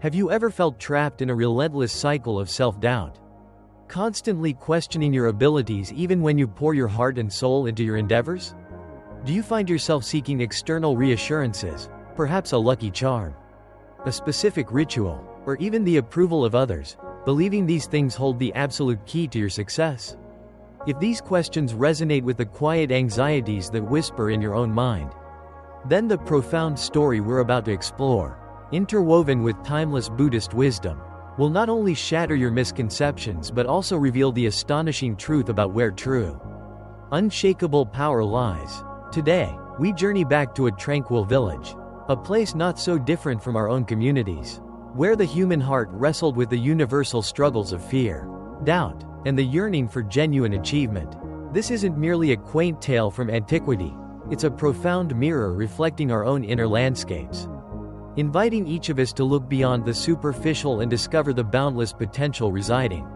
Have you ever felt trapped in a relentless cycle of self-doubt? Constantly questioning your abilities even when you pour your heart and soul into your endeavors? Do you find yourself seeking external reassurances, perhaps a lucky charm, a specific ritual, or even the approval of others, believing these things hold the absolute key to your success? If these questions resonate with the quiet anxieties that whisper in your own mind, then the profound story we're about to explore, interwoven with timeless Buddhist wisdom, will not only shatter your misconceptions but also reveal the astonishing truth about where true, unshakable power lies. Today, we journey back to a tranquil village, a place not so different from our own communities, where the human heart wrestled with the universal struggles of fear, doubt, and the yearning for genuine achievement. This isn't merely a quaint tale from antiquity, it's a profound mirror reflecting our own inner landscapes, inviting each of us to look beyond the superficial and discover the boundless potential residing,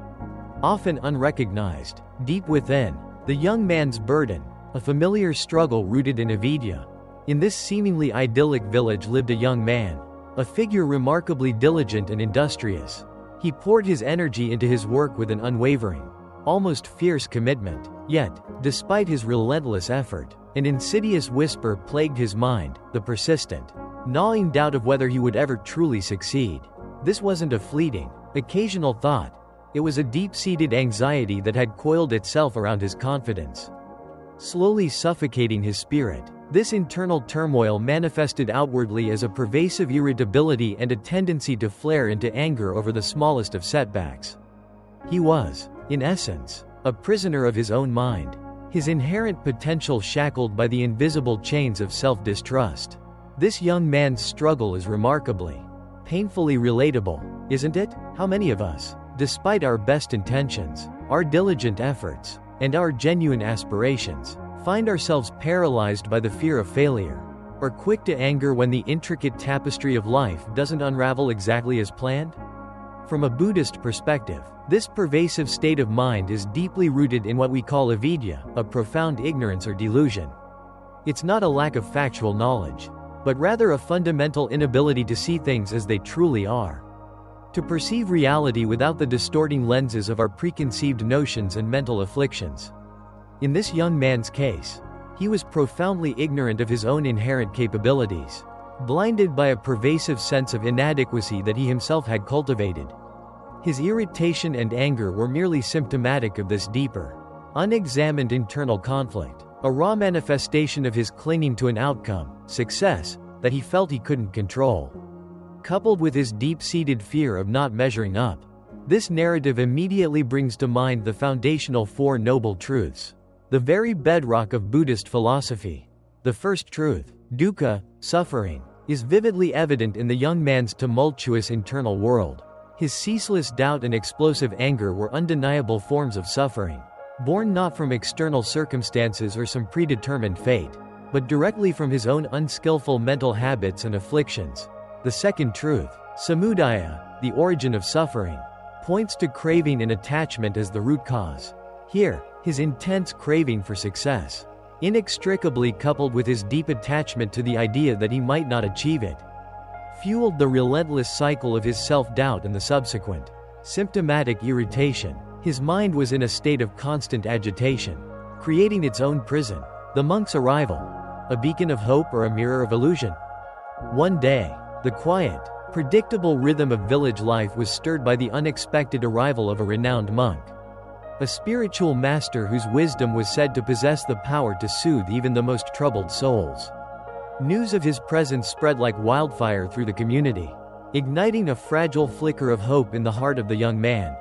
often unrecognized, deep within. The young man's burden, a familiar struggle rooted in avidya. In this seemingly idyllic village lived a young man, a figure remarkably diligent and industrious. He poured his energy into his work with an unwavering, almost fierce commitment. Yet, despite his relentless effort, an insidious whisper plagued his mind, the persistent, gnawing doubt of whether he would ever truly succeed. This wasn't a fleeting, occasional thought. It was a deep-seated anxiety that had coiled itself around his confidence, slowly suffocating his spirit. This internal turmoil manifested outwardly as a pervasive irritability and a tendency to flare into anger over the smallest of setbacks. He was, in essence, a prisoner of his own mind, his inherent potential shackled by the invisible chains of self-distrust. This young man's struggle is remarkably, painfully relatable, isn't it? How many of us, despite our best intentions, our diligent efforts, and our genuine aspirations, find ourselves paralyzed by the fear of failure, or quick to anger when the intricate tapestry of life doesn't unravel exactly as planned? From a Buddhist perspective, this pervasive state of mind is deeply rooted in what we call avidya, a profound ignorance or delusion. It's not a lack of factual knowledge, but rather a fundamental inability to see things as they truly are, to perceive reality without the distorting lenses of our preconceived notions and mental afflictions. In this young man's case, he was profoundly ignorant of his own inherent capabilities, blinded by a pervasive sense of inadequacy that he himself had cultivated. His irritation and anger were merely symptomatic of this deeper, unexamined internal conflict, a raw manifestation of his clinging to an outcome, success, that he felt he couldn't control. Coupled with his deep-seated fear of not measuring up, this narrative immediately brings to mind the foundational Four Noble Truths, the very bedrock of Buddhist philosophy. The first truth, dukkha, suffering, is vividly evident in the young man's tumultuous internal world. His ceaseless doubt and explosive anger were undeniable forms of suffering, born not from external circumstances or some predetermined fate, but directly from his own unskillful mental habits and afflictions. The second truth, samudaya, the origin of suffering, points to craving and attachment as the root cause. Here, his intense craving for success, inextricably coupled with his deep attachment to the idea that he might not achieve it, fueled the relentless cycle of his self-doubt and the subsequent, symptomatic irritation. His mind was in a state of constant agitation, creating its own prison. The monk's arrival, a beacon of hope or a mirror of illusion? One day, the quiet, predictable rhythm of village life was stirred by the unexpected arrival of a renowned monk, a spiritual master whose wisdom was said to possess the power to soothe even the most troubled souls. News of his presence spread like wildfire through the community, igniting a fragile flicker of hope in the heart of the young man,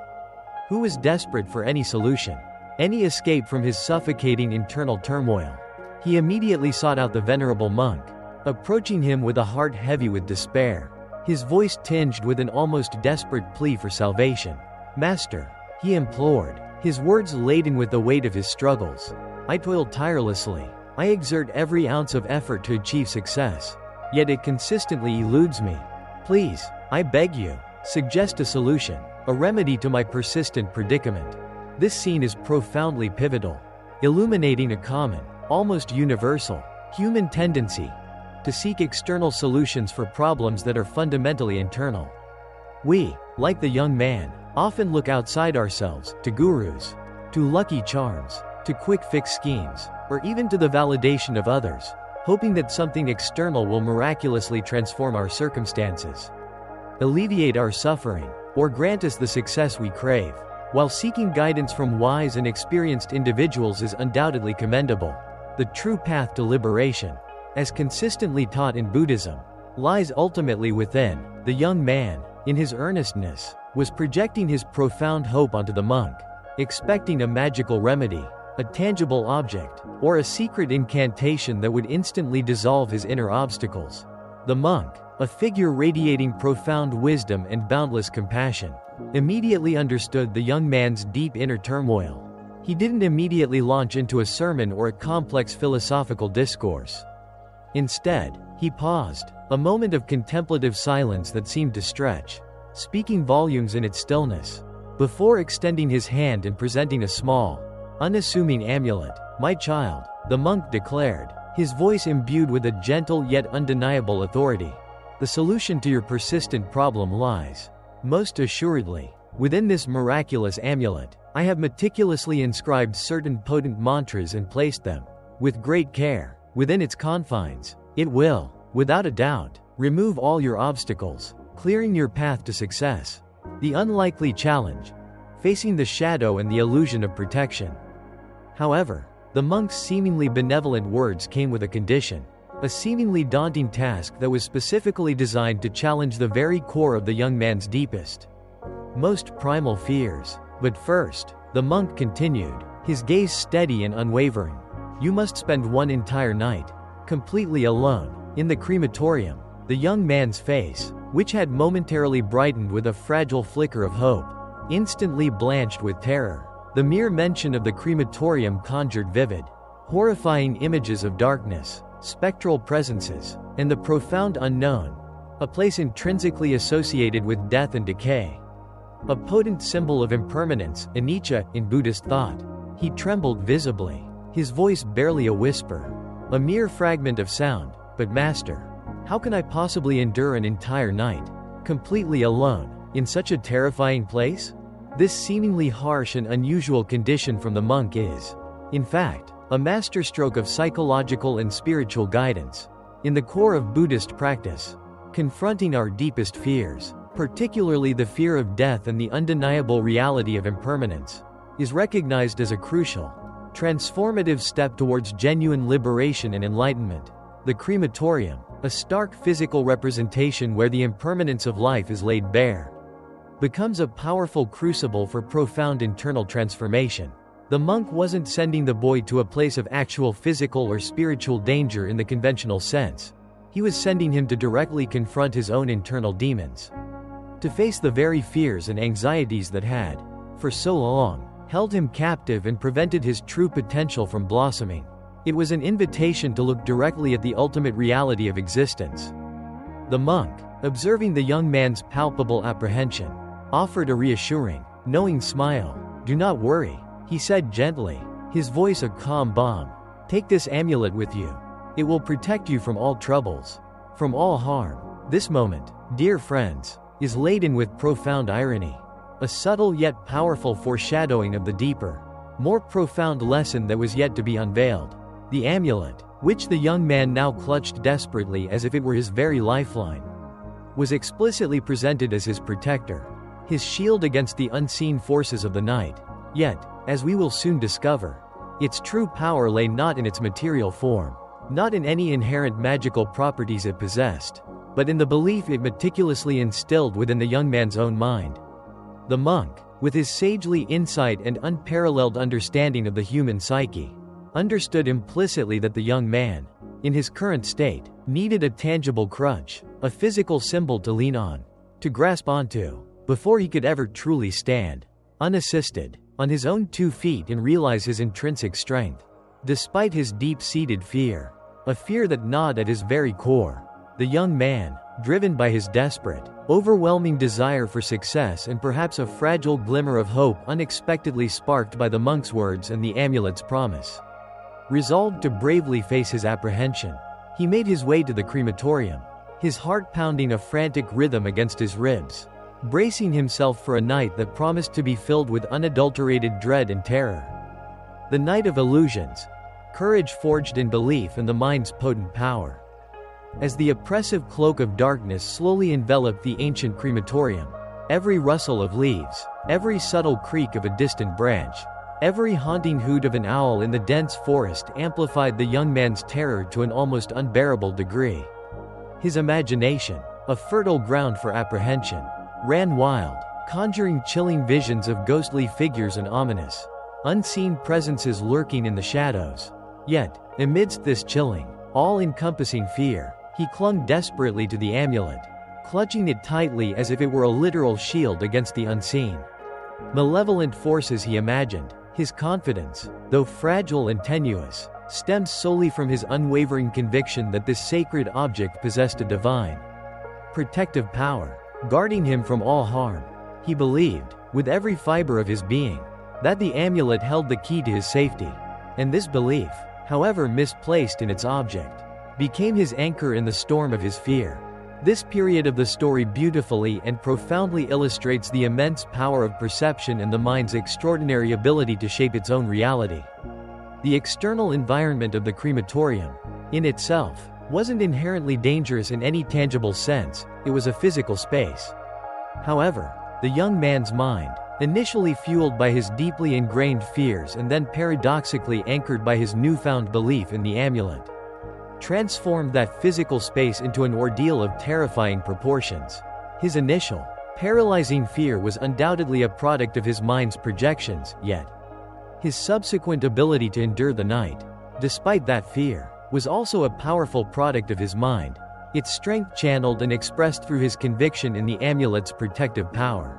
who was desperate for any solution, any escape from his suffocating internal turmoil. He immediately sought out the venerable monk, approaching him with a heart heavy with despair, his voice tinged with an almost desperate plea for salvation. "Master," he implored, his words laden with the weight of his struggles, "I toil tirelessly. I exert every ounce of effort to achieve success, yet it consistently eludes me. Please, I beg you, suggest a solution, a remedy to my persistent predicament." This scene is profoundly pivotal, illuminating a common, almost universal, human tendency to seek external solutions for problems that are fundamentally internal. We, like the young man, often look outside ourselves, to gurus, to lucky charms, to quick-fix schemes, or even to the validation of others, hoping that something external will miraculously transform our circumstances, alleviate our suffering, or grant us the success we crave. While seeking guidance from wise and experienced individuals is undoubtedly commendable, the true path to liberation, as consistently taught in Buddhism, lies ultimately within. The young man, in his earnestness, was projecting his profound hope onto the monk, expecting a magical remedy, a tangible object, or a secret incantation that would instantly dissolve his inner obstacles. The monk, a figure radiating profound wisdom and boundless compassion, immediately understood the young man's deep inner turmoil. He didn't immediately launch into a sermon or a complex philosophical discourse. Instead, he paused, a moment of contemplative silence that seemed to stretch, speaking volumes in its stillness, before extending his hand and presenting a small, unassuming amulet. "My child," the monk declared, his voice imbued with a gentle yet undeniable authority, "the solution to your persistent problem lies, most assuredly, within this miraculous amulet. I have meticulously inscribed certain potent mantras and placed them, with great care, within its confines. It will, without a doubt, remove all your obstacles, clearing your path to success." The unlikely challenge, facing the shadow and the illusion of protection. However, the monk's seemingly benevolent words came with a condition, a seemingly daunting task that was specifically designed to challenge the very core of the young man's deepest, most primal fears. But first, the monk continued, his gaze steady and unwavering. "You must spend one entire night, completely alone, in the crematorium." The young man's face, which had momentarily brightened with a fragile flicker of hope, instantly blanched with terror. The mere mention of the crematorium conjured vivid, horrifying images of darkness, spectral presences, and the profound unknown, a place intrinsically associated with death and decay. A potent symbol of impermanence, anicca, in Buddhist thought. He trembled visibly, his voice barely a whisper, a mere fragment of sound. "But master, how can I possibly endure an entire night, completely alone, in such a terrifying place?" This seemingly harsh and unusual condition from the monk is, in fact, a masterstroke of psychological and spiritual guidance. In the core of Buddhist practice, confronting our deepest fears, particularly the fear of death and the undeniable reality of impermanence, is recognized as a crucial, transformative step towards genuine liberation and enlightenment. The crematorium, a stark physical representation where the impermanence of life is laid bare, becomes a powerful crucible for profound internal transformation. The monk wasn't sending the boy to a place of actual physical or spiritual danger in the conventional sense. He was sending him to directly confront his own internal demons, to face the very fears and anxieties that had, for so long, held him captive and prevented his true potential from blossoming. It was an invitation to look directly at the ultimate reality of existence. The monk, observing the young man's palpable apprehension, offered a reassuring, knowing smile. "Do not worry," he said gently, his voice a calm balm. "Take this amulet with you. It will protect you from all troubles, from all harm." This moment, dear friends, is laden with profound irony, a subtle yet powerful foreshadowing of the deeper, more profound lesson that was yet to be unveiled. The amulet, which the young man now clutched desperately as if it were his very lifeline, was explicitly presented as his protector, his shield against the unseen forces of the night. Yet, as we will soon discover, its true power lay not in its material form, not in any inherent magical properties it possessed, but in the belief it meticulously instilled within the young man's own mind. The monk, with his sagely insight and unparalleled understanding of the human psyche, understood implicitly that the young man, in his current state, needed a tangible crutch, a physical symbol to lean on, to grasp onto, before he could ever truly stand, unassisted, on his own 2 feet and realize his intrinsic strength. Despite his deep-seated fear, a fear that gnawed at his very core, the young man, driven by his desperate, overwhelming desire for success and perhaps a fragile glimmer of hope unexpectedly sparked by the monk's words and the amulet's promise, resolved to bravely face his apprehension. He made his way to the crematorium, his heart pounding a frantic rhythm against his ribs. bracing himself for a night that promised to be filled with unadulterated dread and terror. The night of illusions, courage forged in belief and the mind's potent power. As the oppressive cloak of darkness slowly enveloped the ancient crematorium, every rustle of leaves, every subtle creak of a distant branch, every haunting hoot of an owl in the dense forest amplified the young man's terror to an almost unbearable degree. His imagination, a fertile ground for apprehension, ran wild, conjuring chilling visions of ghostly figures and ominous, unseen presences lurking in the shadows. Yet, amidst this chilling, all-encompassing fear, he clung desperately to the amulet, clutching it tightly as if it were a literal shield against the unseen. Malevolent forces he imagined. His confidence, though fragile and tenuous, stemmed solely from his unwavering conviction that this sacred object possessed a divine, protective power, guarding him from all harm. He believed, with every fiber of his being, that the amulet held the key to his safety, and this belief, however misplaced in its object, became his anchor in the storm of his fear. This period of the story beautifully and profoundly illustrates the immense power of perception and the mind's extraordinary ability to shape its own reality. The external environment of the crematorium, in itself, wasn't inherently dangerous in any tangible sense, it was a physical space. However, the young man's mind, initially fueled by his deeply ingrained fears and then paradoxically anchored by his newfound belief in the amulet, transformed that physical space into an ordeal of terrifying proportions. His initial, paralyzing fear was undoubtedly a product of his mind's projections, yet his subsequent ability to endure the night, despite that fear, was also a powerful product of his mind, its strength channeled and expressed through his conviction in the amulet's protective power.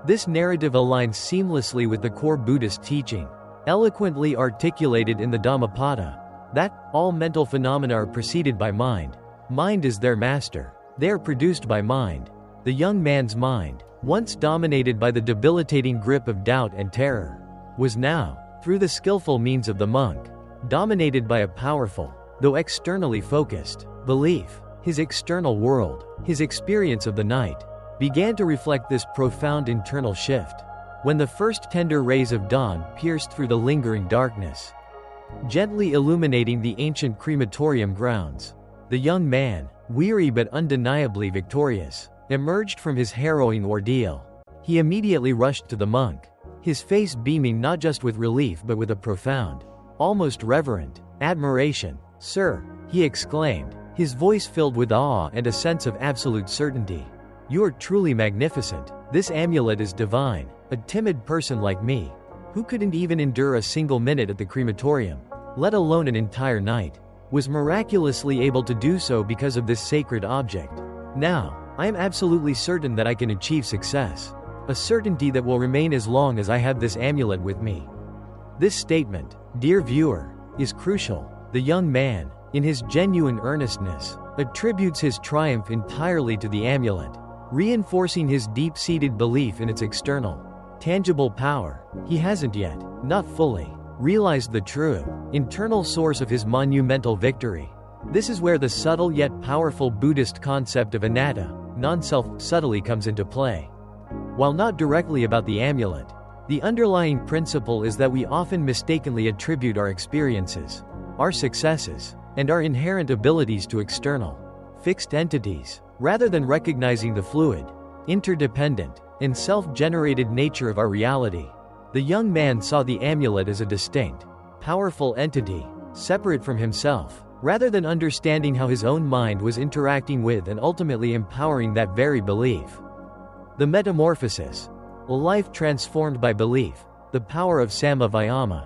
This narrative aligns seamlessly with the core Buddhist teaching, eloquently articulated in the Dhammapada, that all mental phenomena are preceded by mind. Mind is their master. They are produced by mind. The young man's mind, once dominated by the debilitating grip of doubt and terror, was now, through the skillful means of the monk, dominated by a powerful, though externally focused, belief. His external world, his experience of the night, began to reflect this profound internal shift. When the first tender rays of dawn pierced through the lingering darkness, gently illuminating the ancient crematorium grounds, the young man, weary but undeniably victorious, emerged from his harrowing ordeal. He immediately rushed to the monk, his face beaming not just with relief but with a profound, almost reverent, admiration. "Sir," he exclaimed, his voice filled with awe and a sense of absolute certainty, "you are truly magnificent. This amulet is divine. A timid person like me, who couldn't even endure a single minute at the crematorium, let alone an entire night, was miraculously able to do so because of this sacred object. Now, I am absolutely certain that I can achieve success. A certainty that will remain as long as I have this amulet with me." This statement, dear viewer, is crucial. The young man, in his genuine earnestness, attributes his triumph entirely to the amulet, reinforcing his deep-seated belief in its external, tangible power. He hasn't yet, not fully, realized the true, internal source of his monumental victory. This is where the subtle yet powerful Buddhist concept of anatta, non-self, subtly comes into play. While not directly about the amulet, the underlying principle is that we often mistakenly attribute our experiences, our successes, and our inherent abilities to external, fixed entities, rather than recognizing the fluid, interdependent, and self-generated nature of our reality. The young man saw the amulet as a distinct, powerful entity, separate from himself, rather than understanding how his own mind was interacting with and ultimately empowering that very belief. The metamorphosis, a life transformed by belief, the power of Samavayama.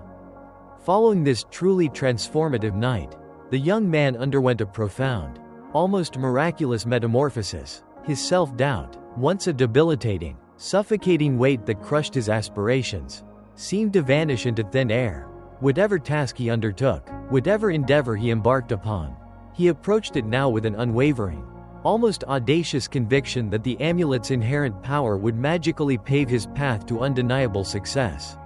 Following this truly transformative night, the young man underwent a profound, almost miraculous metamorphosis. His self-doubt, once a debilitating, suffocating weight that crushed his aspirations, seemed to vanish into thin air. Whatever task he undertook, whatever endeavor he embarked upon, he approached it now with an unwavering, almost audacious conviction that the amulet's inherent power would magically pave his path to undeniable success.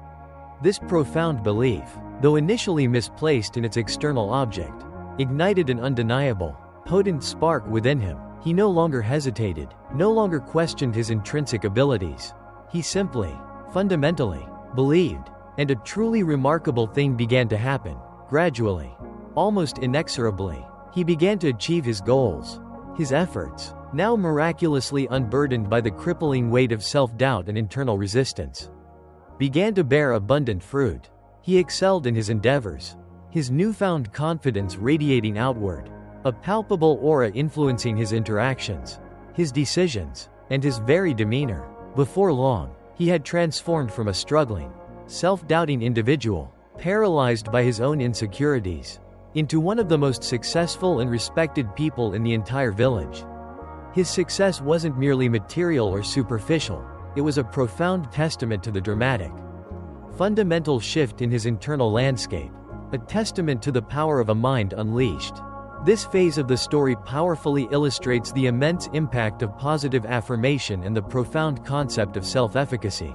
This profound belief, though initially misplaced in its external object, ignited an undeniable, potent spark within him. He no longer hesitated, no longer questioned his intrinsic abilities. He simply, fundamentally, believed. And a truly remarkable thing began to happen. Gradually, almost inexorably, he began to achieve his goals. His efforts, now miraculously unburdened by the crippling weight of self-doubt and internal resistance, began to bear abundant fruit. He excelled in his endeavors, his newfound confidence radiating outward, a palpable aura influencing his interactions, his decisions, and his very demeanor. Before long, he had transformed from a struggling, self-doubting individual, paralyzed by his own insecurities, into one of the most successful and respected people in the entire village. His success wasn't merely material or superficial, it was a profound testament to the dramatic, fundamental shift in his internal landscape, a testament to the power of a mind unleashed. This phase of the story powerfully illustrates the immense impact of positive affirmation and the profound concept of self-efficacy.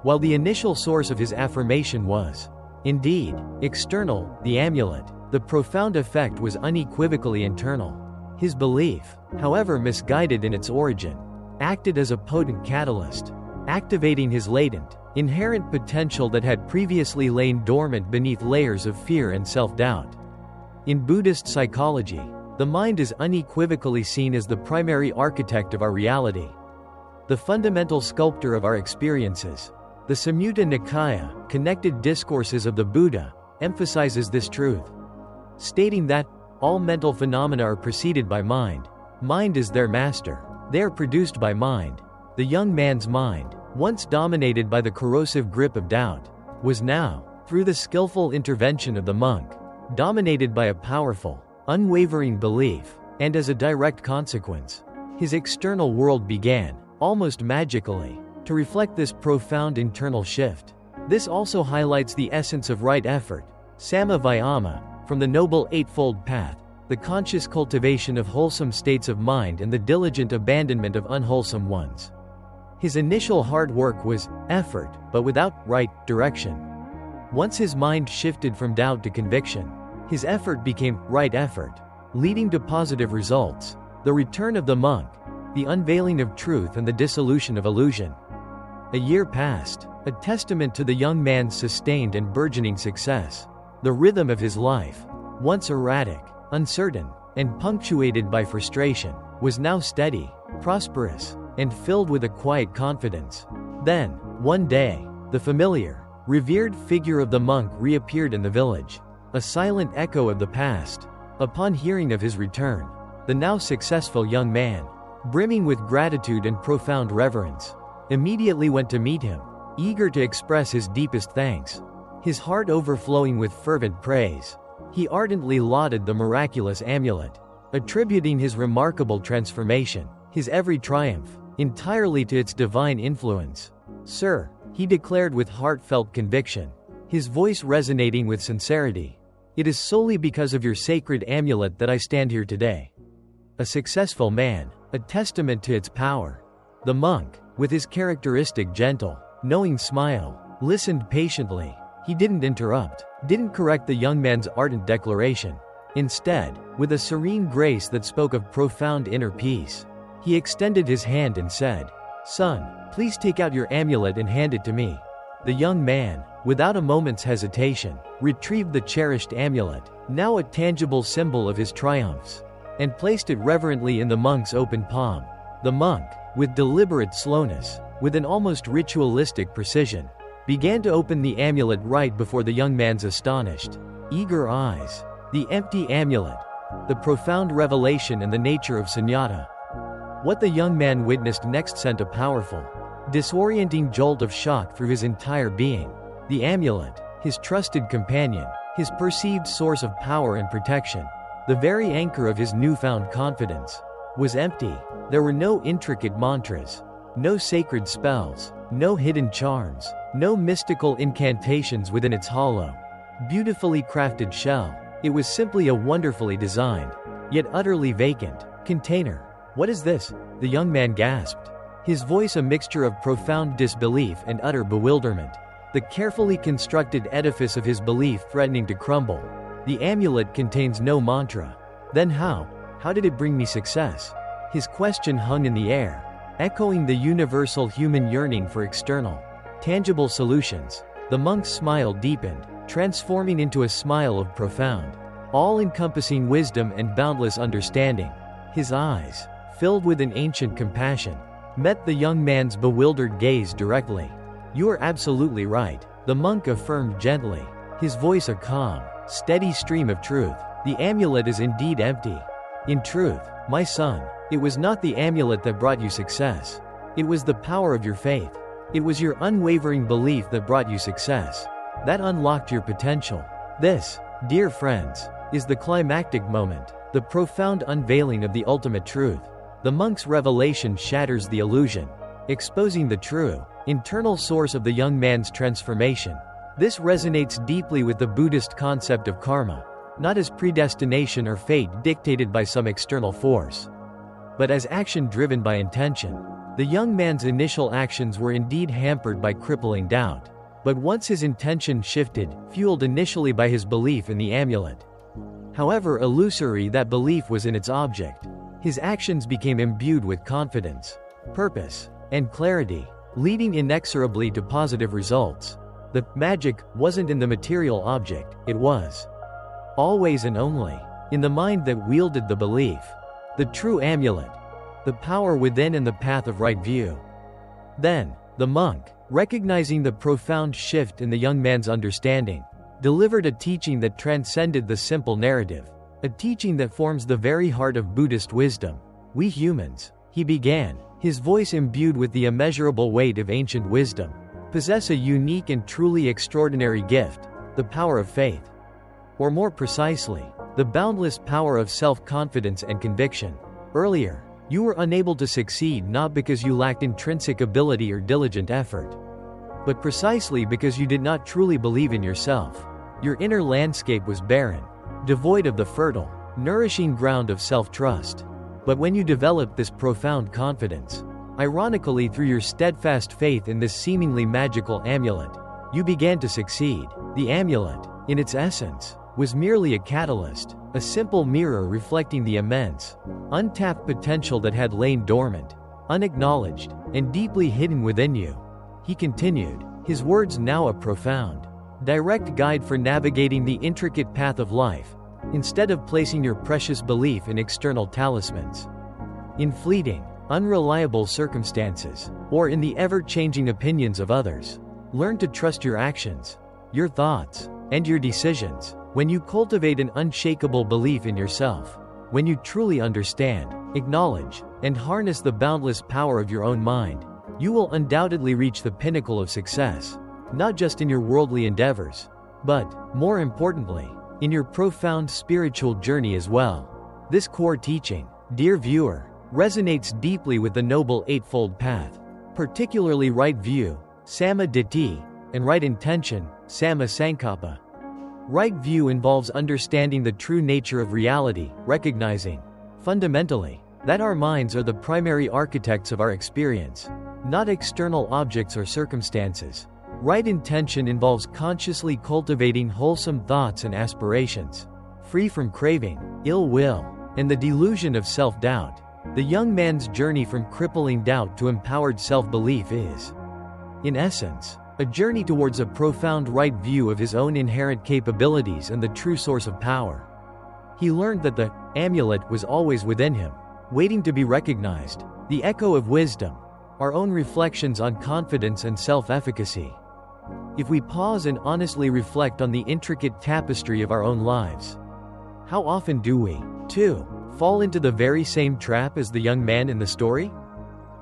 While the initial source of his affirmation was, indeed, external, the amulet, the profound effect was unequivocally internal. His belief, however misguided in its origin, acted as a potent catalyst, activating his latent, inherent potential that had previously lain dormant beneath layers of fear and self-doubt. In Buddhist psychology, the mind is unequivocally seen as the primary architect of our reality, the fundamental sculptor of our experiences. The Samyutta Nikaya, Connected Discourses of the Buddha, emphasizes this truth, stating that all mental phenomena are preceded by mind. Mind is their master. They are produced by mind. The young man's mind, once dominated by the corrosive grip of doubt, was now, through the skillful intervention of the monk, dominated by a powerful, unwavering belief, and as a direct consequence, his external world began, almost magically, to reflect this profound internal shift. This also highlights the essence of right effort, samma vayama, from the Noble Eightfold Path, the conscious cultivation of wholesome states of mind and the diligent abandonment of unwholesome ones. His initial hard work was effort, but without right direction. Once his mind shifted from doubt to conviction, his effort became right effort, leading to positive results, the return of the monk, the unveiling of truth and the dissolution of illusion. A year passed, a testament to the young man's sustained and burgeoning success. The rhythm of his life, once erratic, uncertain, and punctuated by frustration, was now steady, prosperous, and filled with a quiet confidence. Then, one day, the familiar, revered figure of the monk reappeared in the village, a silent echo of the past. Upon hearing of his return, the now successful young man, brimming with gratitude and profound reverence, immediately went to meet him, eager to express his deepest thanks. His heart overflowing with fervent praise, he ardently lauded the miraculous amulet, attributing his remarkable transformation, his every triumph, entirely to its divine influence. "Sir," he declared with heartfelt conviction, his voice resonating with sincerity, "it is solely because of your sacred amulet that I stand here today. A successful man, a testament to its power." The monk, with his characteristic gentle, knowing smile, listened patiently. He didn't interrupt, didn't correct the young man's ardent declaration. Instead, with a serene grace that spoke of profound inner peace, he extended his hand and said, "Son, please take out your amulet and hand it to me." The young man, without a moment's hesitation, retrieved the cherished amulet, now a tangible symbol of his triumphs, and placed it reverently in the monk's open palm. The monk, with deliberate slowness, with an almost ritualistic precision, began to open the amulet right before the young man's astonished, eager eyes. The empty amulet, the profound revelation and the nature of sunyata. What the young man witnessed next sent a powerful, disorienting jolt of shock through his entire being. The amulet, his trusted companion, his perceived source of power and protection, the very anchor of his newfound confidence, was empty. There were no intricate mantras, no sacred spells, no hidden charms, no mystical incantations within its hollow, beautifully crafted shell. It was simply a wonderfully designed, yet utterly vacant, container. "What is this?" the young man gasped, his voice a mixture of profound disbelief and utter bewilderment, the carefully constructed edifice of his belief threatening to crumble. "The amulet contains no mantra. Then how did it bring me success?" His question hung in the air, echoing the universal human yearning for external, tangible solutions. The monk's smile deepened, transforming into a smile of profound, all-encompassing wisdom and boundless understanding. His eyes, filled with an ancient compassion, met the young man's bewildered gaze directly. "You are absolutely right," the monk affirmed gently, his voice a calm, steady stream of truth. "The amulet is indeed empty. In truth, my son, it was not the amulet that brought you success. It was the power of your faith. It was your unwavering belief that brought you success. That unlocked your potential. This, dear friends, is the climactic moment, the profound unveiling of the ultimate truth. The monk's revelation shatters the illusion, exposing the true, internal source of the young man's transformation. This resonates deeply with the Buddhist concept of karma, not as predestination or fate dictated by some external force, but as action driven by intention. The young man's initial actions were indeed hampered by crippling doubt. But once his intention shifted, fueled initially by his belief in the amulet, however illusory that belief was in its object, his actions became imbued with confidence, purpose, and clarity, leading inexorably to positive results. The magic wasn't in the material object, it was always and only in the mind that wielded the belief. The true amulet, the power within and the path of right view. Then, the monk, recognizing the profound shift in the young man's understanding, delivered a teaching that transcended the simple narrative, a teaching that forms the very heart of Buddhist wisdom. "We humans," he began, his voice imbued with the immeasurable weight of ancient wisdom, "possess a unique and truly extraordinary gift, the power of faith. Or more precisely, the boundless power of self-confidence and conviction. Earlier, you were unable to succeed not because you lacked intrinsic ability or diligent effort, but precisely because you did not truly believe in yourself. Your inner landscape was barren, devoid of the fertile, nourishing ground of self-trust. But when you developed this profound confidence, ironically through your steadfast faith in this seemingly magical amulet, you began to succeed. The amulet, in its essence, was merely a catalyst, a simple mirror reflecting the immense, untapped potential that had lain dormant, unacknowledged, and deeply hidden within you." He continued, his words now a profound, direct guide for navigating the intricate path of life, instead of placing your precious belief in external talismans, in fleeting, unreliable circumstances, or in the ever-changing opinions of others. Learn to trust your actions, your thoughts, and your decisions. When you cultivate an unshakable belief in yourself, when you truly understand, acknowledge, and harness the boundless power of your own mind, you will undoubtedly reach the pinnacle of success, not just in your worldly endeavors, but, more importantly, in your profound spiritual journey as well. This core teaching, dear viewer, resonates deeply with the Noble Eightfold Path, particularly right view, Samma Ditthi, and right intention, Samma Sankappa. Right view involves understanding the true nature of reality, recognizing, fundamentally, that our minds are the primary architects of our experience, not external objects or circumstances. Right intention involves consciously cultivating wholesome thoughts and aspirations, free from craving, ill will, and the delusion of self-doubt. The young man's journey from crippling doubt to empowered self-belief is, in essence, a journey towards a profound right view of his own inherent capabilities and the true source of power. He learned that the amulet was always within him, waiting to be recognized, the echo of wisdom, our own reflections on confidence and self-efficacy. If we pause and honestly reflect on the intricate tapestry of our own lives, how often do we, too, fall into the very same trap as the young man in the story?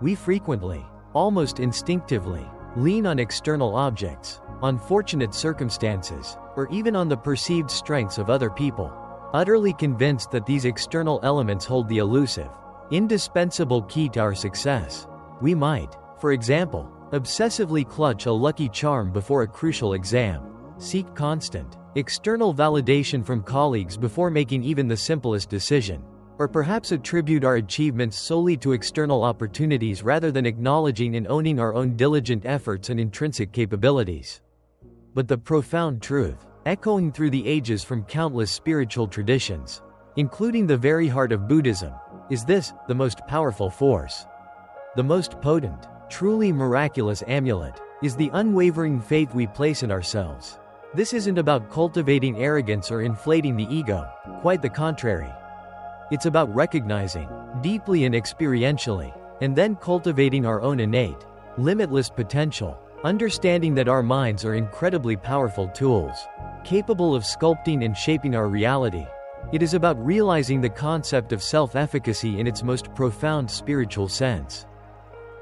We frequently, almost instinctively, lean on external objects, on fortunate circumstances, or even on the perceived strengths of other people, utterly convinced that these external elements hold the elusive, indispensable key to our success. We might, for example, obsessively clutch a lucky charm before a crucial exam, seek constant, external validation from colleagues before making even the simplest decision, or perhaps attribute our achievements solely to external opportunities rather than acknowledging and owning our own diligent efforts and intrinsic capabilities. But the profound truth, echoing through the ages from countless spiritual traditions, including the very heart of Buddhism, Is this the most powerful force? The most potent, truly miraculous amulet is the unwavering faith we place in ourselves. This isn't about cultivating arrogance or inflating the ego, quite the contrary. It's about recognizing, deeply and experientially, and then cultivating our own innate, limitless potential, understanding that our minds are incredibly powerful tools, capable of sculpting and shaping our reality. It is about realizing the concept of self-efficacy in its most profound spiritual sense.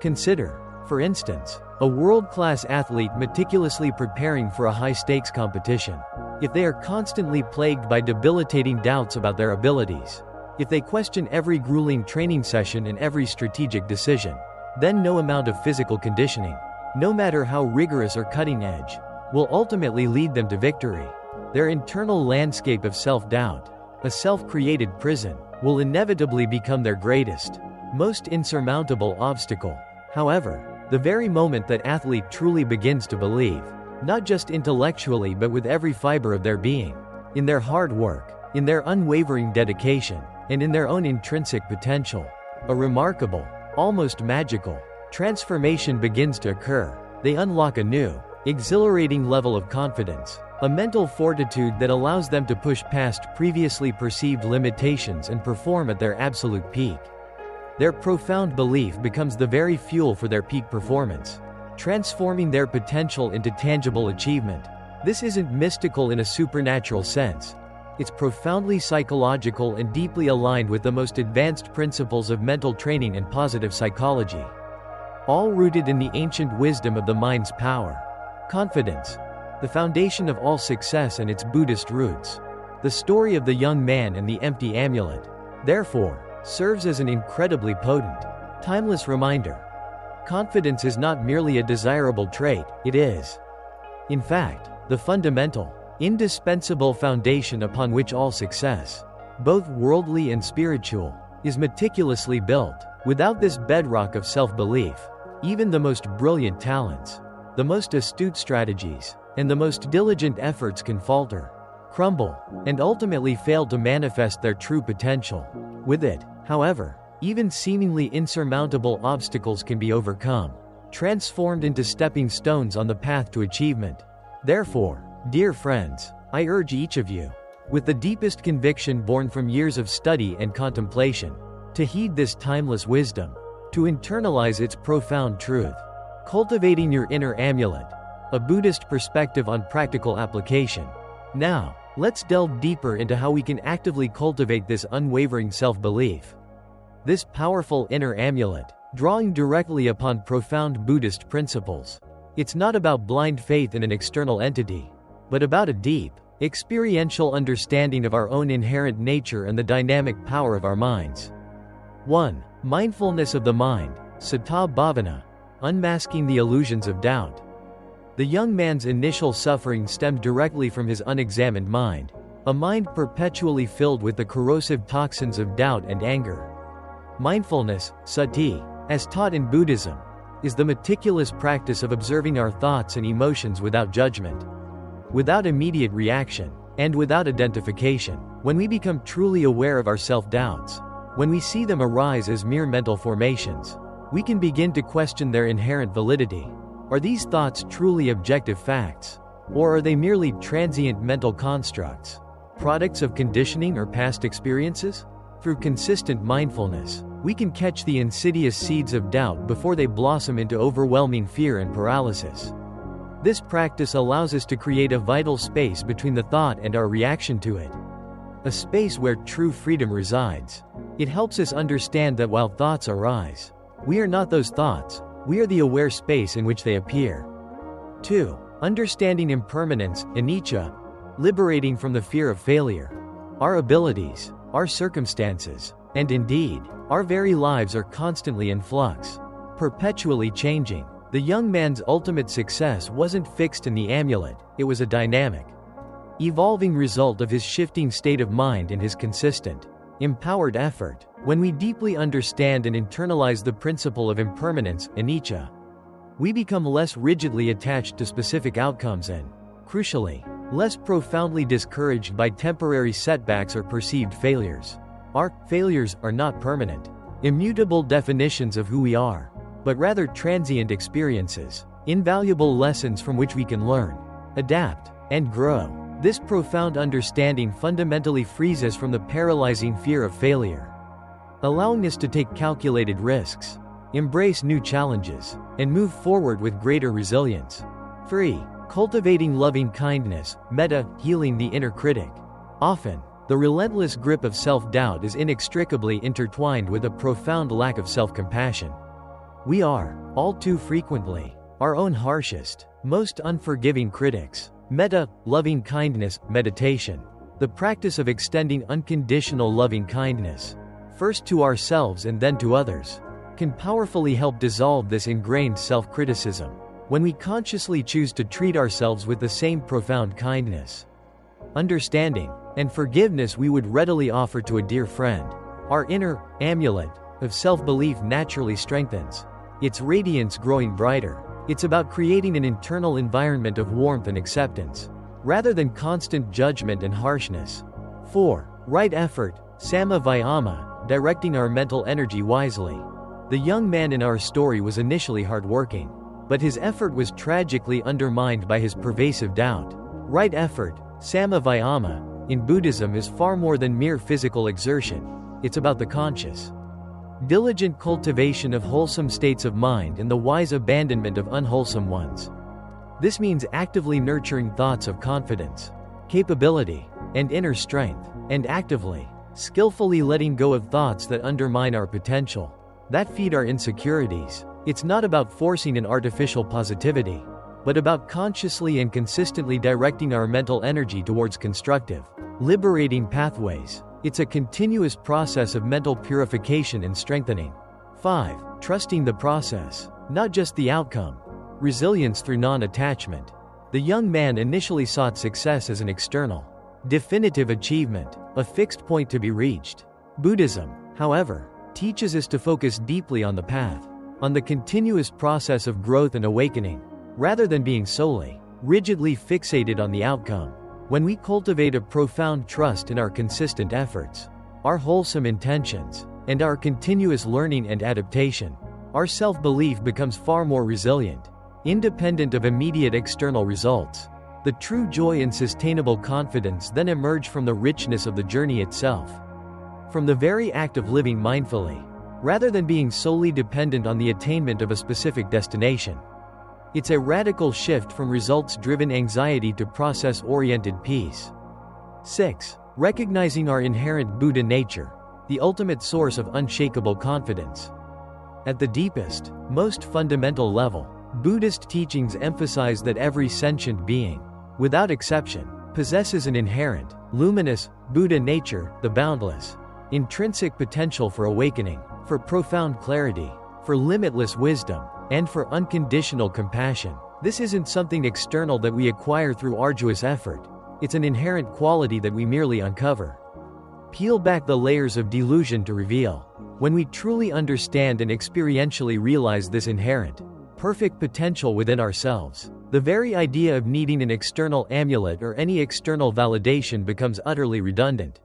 Consider, for instance, a world-class athlete meticulously preparing for a high-stakes competition. If they are constantly plagued by debilitating doubts about their abilities, if they question every grueling training session and every strategic decision, then no amount of physical conditioning, no matter how rigorous or cutting-edge, will ultimately lead them to victory. Their internal landscape of self-doubt, a self-created prison, will inevitably become their greatest, most insurmountable obstacle. However, the very moment that athlete truly begins to believe, not just intellectually but with every fiber of their being, in their hard work, in their unwavering dedication, and in their own intrinsic potential, a remarkable, almost magical, transformation begins to occur. They unlock a new, exhilarating level of confidence, a mental fortitude that allows them to push past previously perceived limitations and perform at their absolute peak. Their profound belief becomes the very fuel for their peak performance, transforming their potential into tangible achievement. This isn't mystical in a supernatural sense. It's profoundly psychological and deeply aligned with the most advanced principles of mental training and positive psychology, all rooted in the ancient wisdom of the mind's power. Confidence, the foundation of all success, and its Buddhist roots. The story of the young man and the empty amulet, therefore, serves as an incredibly potent, timeless reminder. Confidence is not merely a desirable trait, it is, in fact, the fundamental, indispensable foundation upon which all success, both worldly and spiritual, is meticulously built. Without this bedrock of self-belief, even the most brilliant talents, the most astute strategies, and the most diligent efforts can falter, crumble, and ultimately fail to manifest their true potential. With it, however, even seemingly insurmountable obstacles can be overcome, transformed into stepping stones on the path to achievement. Therefore, dear friends, I urge each of you, with the deepest conviction born from years of study and contemplation, to heed this timeless wisdom, to internalize its profound truth. Cultivating your inner amulet, a Buddhist perspective on practical application. Now, let's delve deeper into how we can actively cultivate this unwavering self-belief. This powerful inner amulet, drawing directly upon profound Buddhist principles. It's not about blind faith in an external entity, but about a deep, experiential understanding of our own inherent nature and the dynamic power of our minds. 1. Mindfulness of the mind, Sattva Bhavana, unmasking the illusions of doubt. The young man's initial suffering stemmed directly from his unexamined mind, a mind perpetually filled with the corrosive toxins of doubt and anger. Mindfulness, sati, as taught in Buddhism, is the meticulous practice of observing our thoughts and emotions without judgment, without immediate reaction, and without identification. When we become truly aware of our self-doubts, when we see them arise as mere mental formations, we can begin to question their inherent validity. Are these thoughts truly objective facts? Or are they merely transient mental constructs, products of conditioning or past experiences? Through consistent mindfulness, we can catch the insidious seeds of doubt before they blossom into overwhelming fear and paralysis. This practice allows us to create a vital space between the thought and our reaction to it, a space where true freedom resides. It helps us understand that while thoughts arise, we are not those thoughts, we are the aware space in which they appear. 2. Understanding impermanence, anicca, liberating from the fear of failure. Our abilities, our circumstances, and indeed, our very lives are constantly in flux, perpetually changing. The young man's ultimate success wasn't fixed in the amulet, it was a dynamic, evolving result of his shifting state of mind and his consistent, empowered effort. When we deeply understand and internalize the principle of impermanence, anicca, we become less rigidly attached to specific outcomes and, crucially, less profoundly discouraged by temporary setbacks or perceived failures. Our failures are not permanent, immutable definitions of who we are, but rather transient experiences, invaluable lessons from which we can learn, adapt, and grow. This profound understanding fundamentally frees us from the paralyzing fear of failure, allowing us to take calculated risks, embrace new challenges, and move forward with greater resilience. 3. Cultivating loving kindness, metta, healing the inner critic. Often, the relentless grip of self-doubt is inextricably intertwined with a profound lack of self-compassion. We are, all too frequently, our own harshest, most unforgiving critics. Metta, loving kindness, meditation. The practice of extending unconditional loving kindness, first to ourselves and then to others, can powerfully help dissolve this ingrained self-criticism. When we consciously choose to treat ourselves with the same profound kindness, understanding, and forgiveness we would readily offer to a dear friend, our inner amulet of self-belief naturally strengthens, its radiance growing brighter. It's about creating an internal environment of warmth and acceptance, rather than constant judgment and harshness. 4. Right effort, samma vayama, directing our mental energy wisely. The young man in our story was initially hardworking, but his effort was tragically undermined by his pervasive doubt. Right effort, samma vayama, in Buddhism is far more than mere physical exertion. It's about the conscious, diligent cultivation of wholesome states of mind and the wise abandonment of unwholesome ones. This means actively nurturing thoughts of confidence, capability, and inner strength, and actively, skillfully letting go of thoughts that undermine our potential, that feed our insecurities. It's not about forcing an artificial positivity, but about consciously and consistently directing our mental energy towards constructive, liberating pathways. It's a continuous process of mental purification and strengthening. 5. Trusting the process, not just the outcome. Resilience through non-attachment. The young man initially sought success as an external, definitive achievement, a fixed point to be reached. Buddhism, however, teaches us to focus deeply on the path, on the continuous process of growth and awakening, rather than being solely, rigidly fixated on the outcome. When we cultivate a profound trust in our consistent efforts, our wholesome intentions, and our continuous learning and adaptation, our self-belief becomes far more resilient, independent of immediate external results. The true joy and sustainable confidence then emerge from the richness of the journey itself, from the very act of living mindfully, rather than being solely dependent on the attainment of a specific destination. It's a radical shift from results-driven anxiety to process-oriented peace. 6. Recognizing our inherent Buddha nature, the ultimate source of unshakable confidence. At the deepest, most fundamental level, Buddhist teachings emphasize that every sentient being, without exception, possesses an inherent, luminous, Buddha nature, the boundless, intrinsic potential for awakening, for profound clarity, for limitless wisdom, and for unconditional compassion. This isn't something external that we acquire through arduous effort. It's an inherent quality that we merely uncover. Peel back the layers of delusion to reveal. When we truly understand and experientially realize this inherent, perfect potential within ourselves, the very idea of needing an external amulet or any external validation becomes utterly redundant.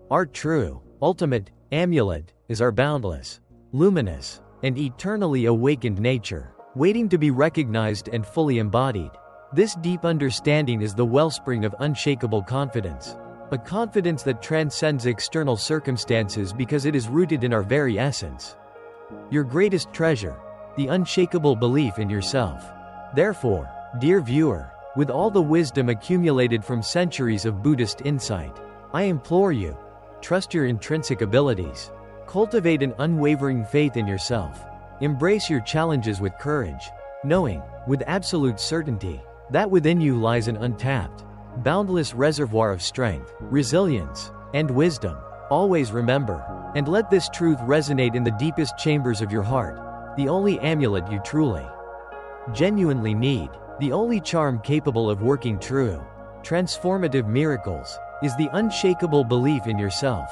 Our true, ultimate amulet is our boundless, luminous, and eternally awakened nature, waiting to be recognized and fully embodied. This deep understanding is the wellspring of unshakable confidence, a confidence that transcends external circumstances because it is rooted in our very essence. Your greatest treasure, the unshakable belief in yourself. Therefore, dear viewer, with all the wisdom accumulated from centuries of Buddhist insight, I implore you, trust your intrinsic abilities. Cultivate an unwavering faith in yourself. Embrace your challenges with courage, knowing, with absolute certainty, that within you lies an untapped, boundless reservoir of strength, resilience, and wisdom. Always remember, and let this truth resonate in the deepest chambers of your heart, the only amulet you truly, genuinely need, the only charm capable of working true, transformative miracles, is the unshakable belief in yourself.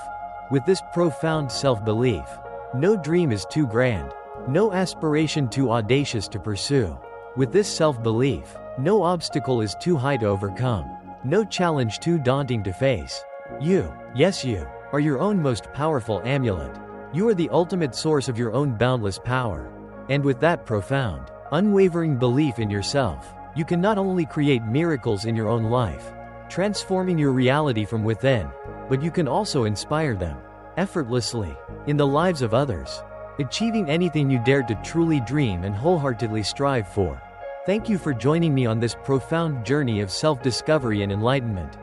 With this profound self-belief, no dream is too grand, no aspiration too audacious to pursue. With this self-belief, no obstacle is too high to overcome, no challenge too daunting to face. You, yes you, are your own most powerful amulet. You are the ultimate source of your own boundless power. And with that profound, unwavering belief in yourself, you can not only create miracles in your own life, transforming your reality from within, but you can also inspire them, effortlessly, in the lives of others, achieving anything you dare to truly dream and wholeheartedly strive for. Thank you for joining me on this profound journey of self-discovery and enlightenment.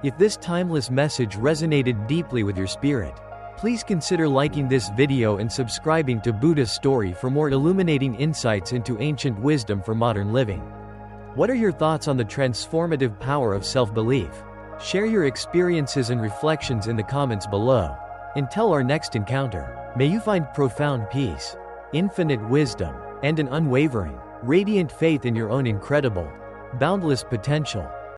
If this timeless message resonated deeply with your spirit, please consider liking this video and subscribing to Buddhist Story for more illuminating insights into ancient wisdom for modern living. What are your thoughts on the transformative power of self-belief? Share your experiences and reflections in the comments below. Until our next encounter, may you find profound peace, infinite wisdom, and an unwavering, radiant faith in your own incredible, boundless potential.